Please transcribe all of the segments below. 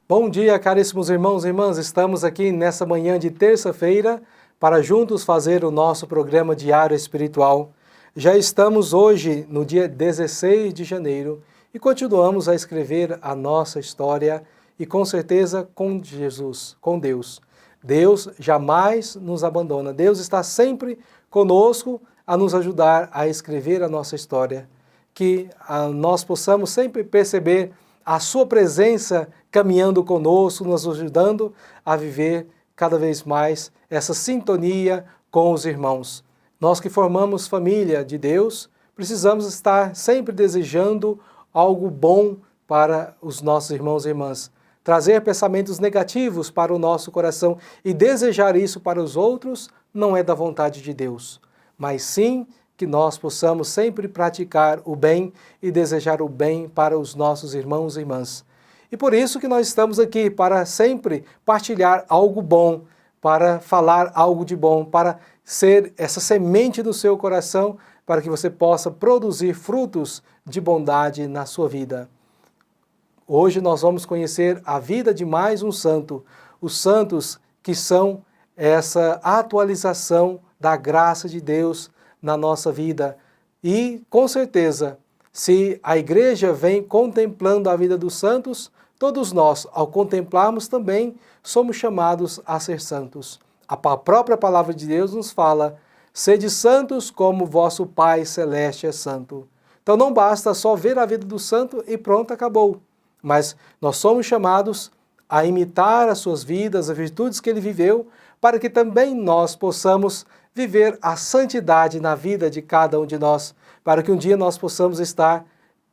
Bom dia, caríssimos irmãos e irmãs. Estamos aqui nessa manhã de terça-feira para juntos fazer o nosso programa diário espiritual. Já estamos hoje no dia 16 de janeiro e continuamos a escrever a nossa história e com certeza com Jesus, com Deus. Deus jamais nos abandona. Deus está sempre conosco a nos ajudar a escrever a nossa história. Que nós possamos sempre perceber a sua presença caminhando conosco, nos ajudando a viver cada vez mais essa sintonia com os irmãos. Nós que formamos família de Deus, precisamos estar sempre desejando algo bom para os nossos irmãos e irmãs. Trazer pensamentos negativos para o nosso coração e desejar isso para os outros não é da vontade de Deus, mas sim que nós possamos sempre praticar o bem e desejar o bem para os nossos irmãos e irmãs. E por isso que nós estamos aqui, para sempre partilhar algo bom, para falar algo de bom, para ser essa semente do seu coração, para que você possa produzir frutos de bondade na sua vida. Hoje nós vamos conhecer a vida de mais um santo, os santos que são essa atualização da graça de Deus na nossa vida. E, com certeza, se a igreja vem contemplando a vida dos santos, todos nós, ao contemplarmos também, somos chamados a ser santos. A própria palavra de Deus nos fala: sede santos como vosso Pai Celeste é santo. Então não basta só ver a vida do santo e pronto, acabou. Mas nós somos chamados a imitar as suas vidas, as virtudes que ele viveu, para que também nós possamos viver a santidade na vida de cada um de nós, para que um dia nós possamos estar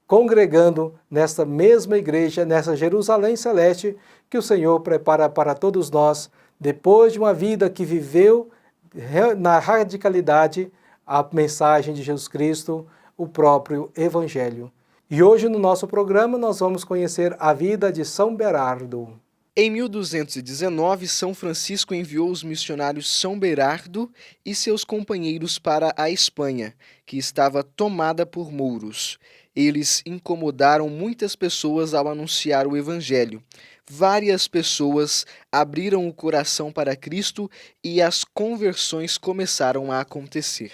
congregando nesta mesma igreja, nessa Jerusalém Celeste, que o Senhor prepara para todos nós, depois de uma vida que viveu na radicalidade a mensagem de Jesus Cristo, o próprio Evangelho. E hoje no nosso programa nós vamos conhecer a vida de São Berardo. Em 1219, São Francisco enviou os missionários São Berardo e seus companheiros para a Espanha, que estava tomada por mouros. Eles incomodaram muitas pessoas ao anunciar o Evangelho. Várias pessoas abriram o coração para Cristo e as conversões começaram a acontecer.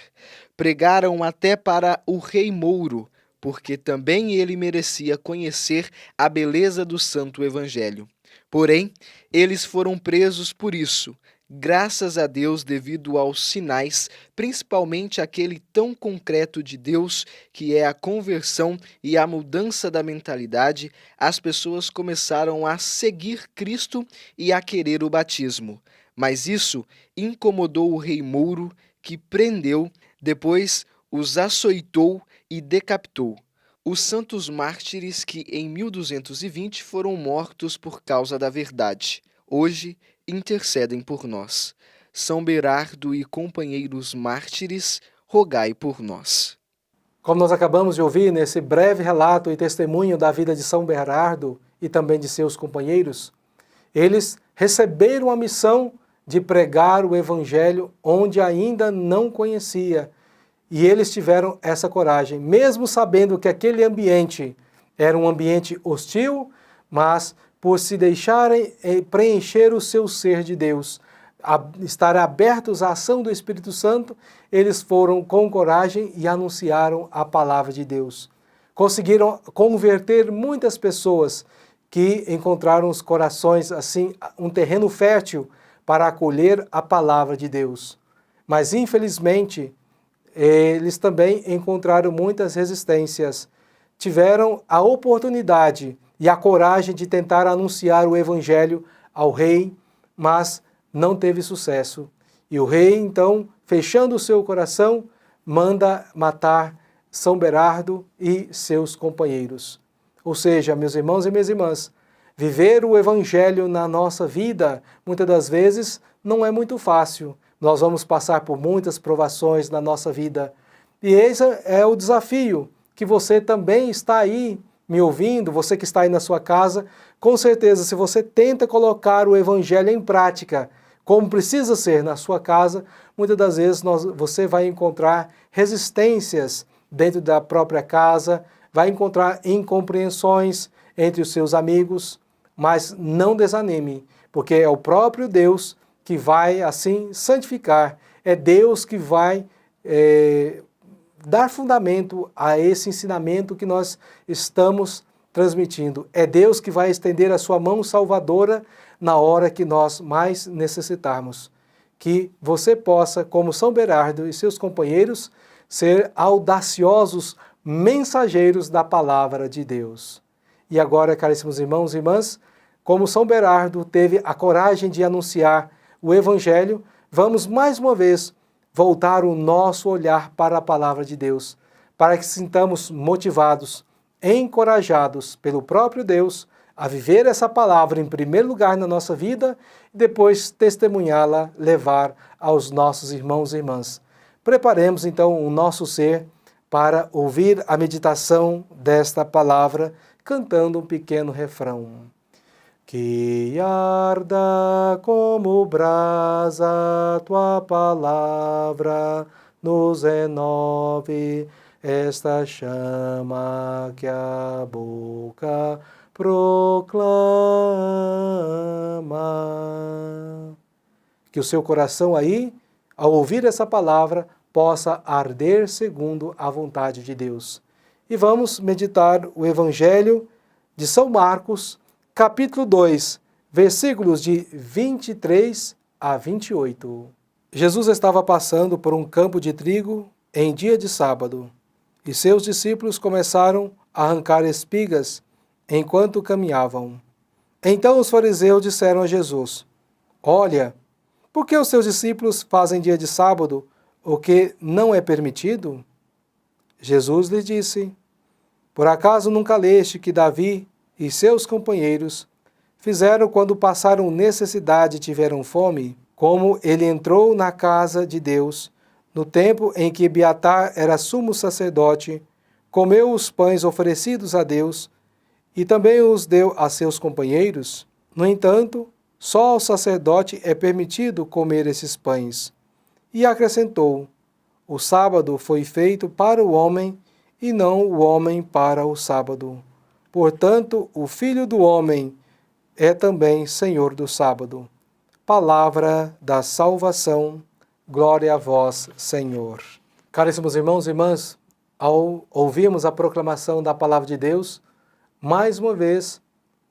Pregaram até para o rei mouro, porque também ele merecia conhecer a beleza do Santo Evangelho. Porém, eles foram presos por isso, graças a Deus devido aos sinais, principalmente aquele tão concreto de Deus, que é a conversão e a mudança da mentalidade. As pessoas começaram a seguir Cristo e a querer o batismo. Mas isso incomodou o rei mouro, que prendeu, depois os açoitou e decapitou. Os santos mártires que em 1220 foram mortos por causa da verdade, hoje intercedem por nós. São Berardo e companheiros mártires, rogai por nós. Como nós acabamos de ouvir nesse breve relato e testemunho da vida de São Berardo e também de seus companheiros, eles receberam a missão de pregar o Evangelho onde ainda não conhecia. E eles tiveram essa coragem, mesmo sabendo que aquele ambiente era um ambiente hostil, mas por se deixarem preencher o seu ser de Deus, estar abertos à ação do Espírito Santo, eles foram com coragem e anunciaram a palavra de Deus. Conseguiram converter muitas pessoas que encontraram os corações, assim, um terreno fértil para acolher a palavra de Deus. Mas, infelizmente, eles também encontraram muitas resistências. Tiveram a oportunidade e a coragem de tentar anunciar o Evangelho ao rei, mas não teve sucesso. E o rei, então, fechando o seu coração, manda matar São Berardo e seus companheiros. Ou seja, meus irmãos e minhas irmãs, viver o Evangelho na nossa vida, muitas das vezes, não é muito fácil. Nós vamos passar por muitas provações na nossa vida. E esse é o desafio que você também está aí me ouvindo, você que está aí na sua casa. Com certeza, se você tenta colocar o Evangelho em prática, como precisa ser na sua casa, muitas das vezes você vai encontrar resistências dentro da própria casa, vai encontrar incompreensões entre os seus amigos, mas não desanime, porque é o próprio Deus que vai assim santificar, é Deus que vai dar fundamento a esse ensinamento que nós estamos transmitindo. É Deus que vai estender a sua mão salvadora na hora que nós mais necessitarmos. Que você possa, como São Berardo e seus companheiros, ser audaciosos mensageiros da palavra de Deus. E agora, caríssimos irmãos e irmãs, como São Berardo teve a coragem de anunciar o Evangelho, vamos mais uma vez voltar o nosso olhar para a palavra de Deus, para que sintamos motivados, encorajados pelo próprio Deus a viver essa palavra em primeiro lugar na nossa vida e depois testemunhá-la, levar aos nossos irmãos e irmãs. Preparemos então o nosso ser para ouvir a meditação desta palavra, cantando um pequeno refrão. Que arda como brasa tua palavra, nos renove esta chama que a boca proclama. Que o seu coração aí, ao ouvir essa palavra, possa arder segundo a vontade de Deus. E vamos meditar o Evangelho de São Marcos, capítulo 2, versículos de 23 a 28. Jesus estava passando por um campo de trigo em dia de sábado, e seus discípulos começaram a arrancar espigas enquanto caminhavam. Então os fariseus disseram a Jesus: Olha, por que os seus discípulos fazem dia de sábado o que não é permitido? Jesus lhe disse: Por acaso nunca leste que Davi e seus companheiros fizeram quando passaram necessidade e tiveram fome, como ele entrou na casa de Deus, no tempo em que Abiatar era sumo sacerdote, comeu os pães oferecidos a Deus e também os deu a seus companheiros? No entanto, só ao sacerdote é permitido comer esses pães. E acrescentou: O sábado foi feito para o homem e não o homem para o sábado. Portanto, o Filho do Homem é também Senhor do sábado. Palavra da salvação, glória a vós, Senhor. Caríssimos irmãos e irmãs, ao ouvirmos a proclamação da palavra de Deus, mais uma vez,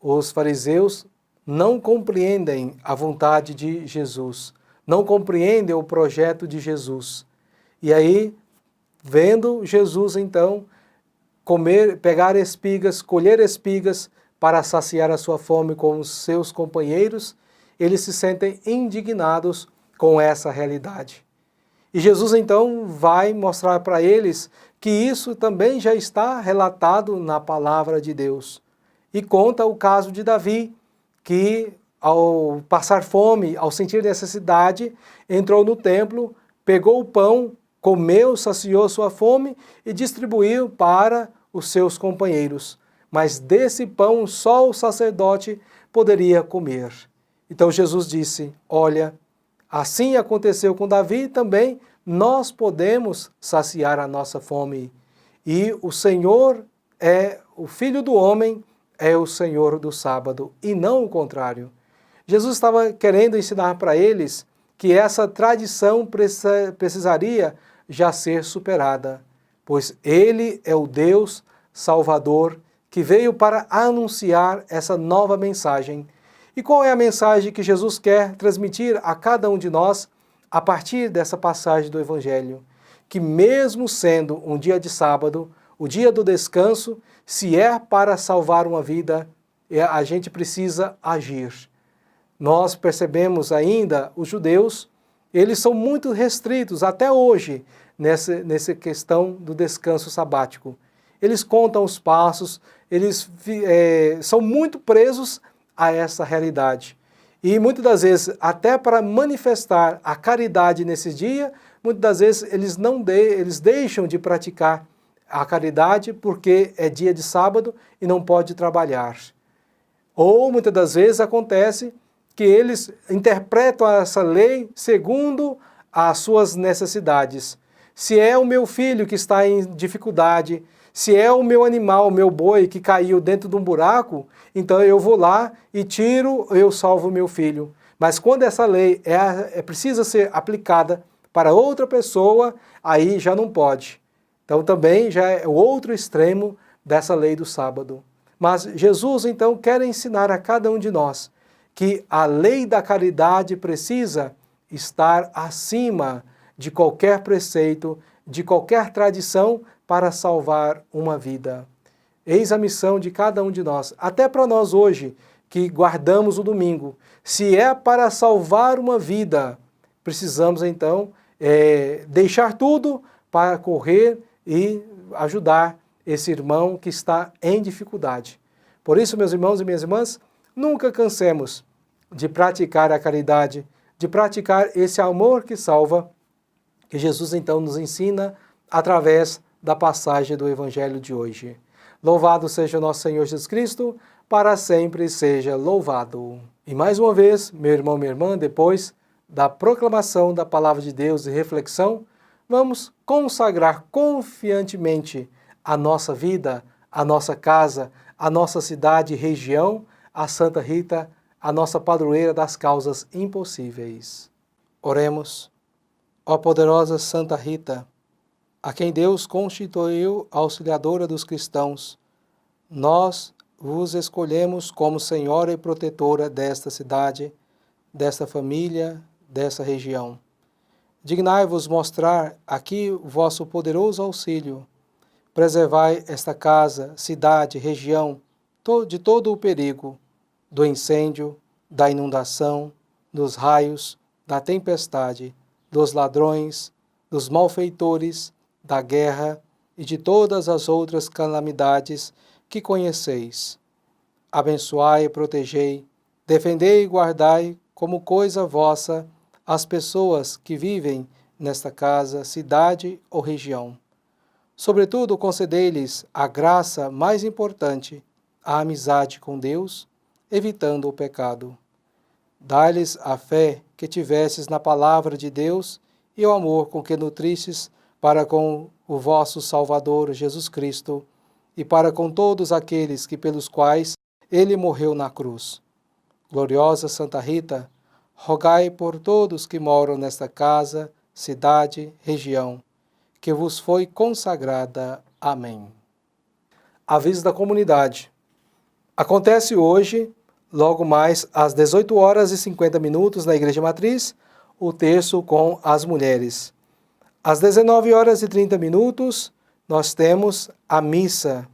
os fariseus não compreendem a vontade de Jesus, não compreendem o projeto de Jesus. E aí, vendo Jesus então pegar espigas, colher espigas para saciar a sua fome com os seus companheiros, eles se sentem indignados com essa realidade. E Jesus então vai mostrar para eles que isso também já está relatado na palavra de Deus. E conta o caso de Davi, que ao passar fome, ao sentir necessidade, entrou no templo, pegou o pão, comeu, saciou sua fome e distribuiu para os seus companheiros. Mas desse pão só o sacerdote poderia comer. Então Jesus disse: Olha, assim aconteceu com Davi, também nós podemos saciar a nossa fome. E o Senhor o Filho do Homem é o Senhor do sábado, e não o contrário. Jesus estava querendo ensinar para eles que essa tradição precisaria já ser superada, pois Ele é o Deus Salvador que veio para anunciar essa nova mensagem. E qual é a mensagem que Jesus quer transmitir a cada um de nós a partir dessa passagem do Evangelho? Que mesmo sendo um dia de sábado, o dia do descanso, se é para salvar uma vida, a gente precisa agir. Nós percebemos ainda, os judeus, eles são muito restritos até hoje nessa questão do descanso sabático. Eles contam os passos, eles são muito presos a essa realidade. E muitas das vezes, até para manifestar a caridade nesse dia, muitas das vezes eles deixam de praticar a caridade porque é dia de sábado e não pode trabalhar. Ou muitas das vezes acontece que eles interpretam essa lei segundo as suas necessidades. Se é o meu filho que está em dificuldade, Se é o meu animal, o meu boi que caiu dentro de um buraco, então eu vou lá e tiro, eu salvo o meu filho. Mas quando essa lei precisa ser aplicada para outra pessoa, aí já não pode. Então também já é o outro extremo dessa lei do sábado. Mas Jesus então quer ensinar a cada um de nós que a lei da caridade precisa estar acima de qualquer preceito, de qualquer tradição para salvar uma vida. Eis a missão de cada um de nós, até para nós hoje, que guardamos o domingo. Se é para salvar uma vida, precisamos então deixar tudo para correr e ajudar esse irmão que está em dificuldade. Por isso, meus irmãos e minhas irmãs, nunca cansemos de praticar a caridade, de praticar esse amor que salva, que Jesus então nos ensina através da passagem do Evangelho de hoje. Louvado seja o nosso Senhor Jesus Cristo, para sempre seja louvado. E mais uma vez, meu irmão, minha irmã, depois da proclamação da Palavra de Deus e reflexão, vamos consagrar confiantemente a nossa vida, a nossa casa, a nossa cidade e região, a Santa Rita, a nossa padroeira das causas impossíveis. Oremos. Ó poderosa Santa Rita, a quem Deus constituiu auxiliadora dos cristãos, nós vos escolhemos como senhora e protetora desta cidade, desta família, dessa região. Dignai-vos mostrar aqui o vosso poderoso auxílio. Preservai esta casa, cidade, região, de todo o perigo, do incêndio, da inundação, dos raios, da tempestade, dos ladrões, dos malfeitores, da guerra e de todas as outras calamidades que conheceis. Abençoai e protegei, defendei e guardai como coisa vossa as pessoas que vivem nesta casa, cidade ou região. Sobretudo, concedei-lhes a graça mais importante, a amizade com Deus, evitando o pecado. Dai-lhes a fé que tivesses na palavra de Deus e o amor com que nutristes para com o vosso Salvador Jesus Cristo e para com todos aqueles pelos quais ele morreu na cruz. Gloriosa Santa Rita, rogai por todos que moram nesta casa, cidade, região, que vos foi consagrada. Amém. Aviso da comunidade. Acontece hoje, logo mais às 18 horas e 50 minutos na Igreja Matriz, o terço com as mulheres. Às 19 horas e 30 minutos, nós temos a missa.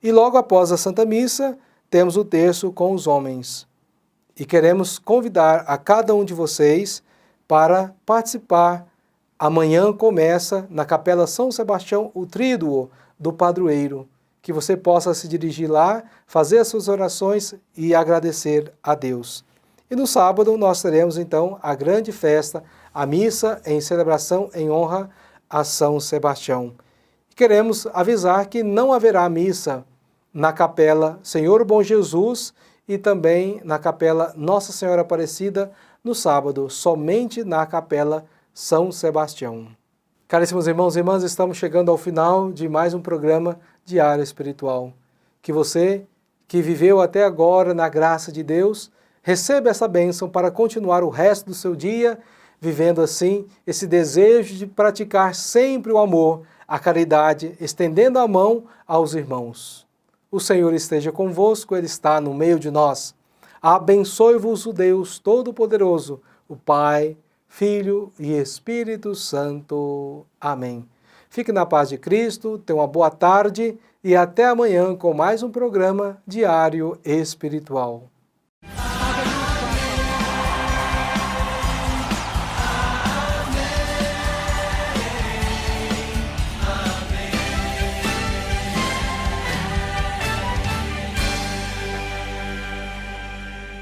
E logo após a Santa Missa, temos o terço com os homens. E queremos convidar a cada um de vocês para participar. Amanhã começa na Capela São Sebastião o Tríduo do Padroeiro. Que você possa se dirigir lá, fazer as suas orações e agradecer a Deus. E no sábado nós teremos então a grande festa, a missa em celebração em honra a São Sebastião. Queremos avisar que não haverá missa na Capela Senhor Bom Jesus e também na Capela Nossa Senhora Aparecida no sábado, somente na Capela São Sebastião. Caríssimos irmãos e irmãs, estamos chegando ao final de mais um programa Diário Espiritual. Que você, que viveu até agora na graça de Deus, receba essa bênção para continuar o resto do seu dia, vivendo assim esse desejo de praticar sempre o amor, a caridade, estendendo a mão aos irmãos. O Senhor esteja convosco, Ele está no meio de nós. Abençoe-vos o Deus Todo-Poderoso, o Pai, Filho e Espírito Santo. Amém. Fique na paz de Cristo, tenha uma boa tarde e até amanhã com mais um programa Diário Espiritual.